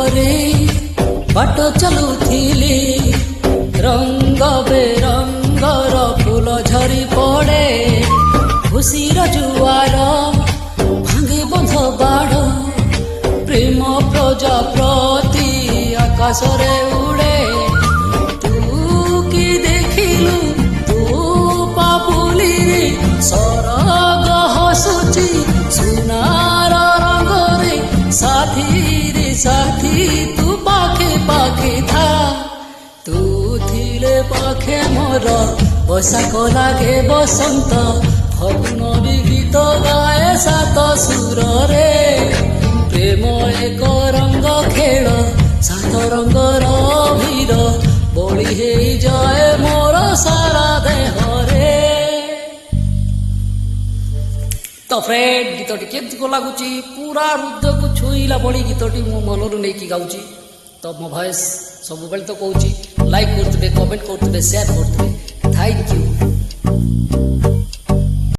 କରି ବାଟ ଚାଲୁଥିଲି। ରଙ୍ଗ ବେରଙ୍ଗର ଫୁଲ ଝରି ପଡ଼େ, ଖୁସିର ଜୁଆର ଭାଙ୍ଗେ ବନ୍ଧ ବାଡ଼। ପ୍ରେମ ପ୍ରଜାପତି ଆକାଶରେ ଉଡ଼େ, ତୁ କି ଦେଖିଲୁ ତୁ ପାପୁଲିରେ। ସରଗ ହସୁଛି ସୁନାର ରଙ୍ଗରେ, ସାଥୀରେ ସାଥୀ ତୁ ପାଖେ ପାଖେ ଥା। ତୁ ଥିଲେ ପାଖେ ମୋର ବୈଶାଖ ଲାଗେ ବସନ୍ତ, ଫଗୁଣ ବି ଗୀତ ଗାଏ ସାତ ସୁରରେ। ପ୍ରେମ ଏକ ରଙ୍ଗ ଖେଳ, ସାତ ରଙ୍ଗର ଭିଡ଼, ବଳି ହେଇଯାଏ ମୋର ସାରା ଦେହରେ। ତ ଫ୍ରେଣ୍ଡ, ଗୀତଟି କେମିତି କ'ଣ ଲାଗୁଛି? ପୁରା ହୃଦୟକୁ ଛୁଇଁଲା ଭଳି ଗୀତଟି ମୁଁ ମନରୁ ନେଇକି ଗାଉଛି। ତ ମୋ ଭଏସ୍ ସବୁବେଳେ ତ କହୁଛି ଲାଇକ୍ କରୁଥିବେ, କମେଣ୍ଟ କରୁଥିବେ, ସେୟାର କରୁଥିବେ।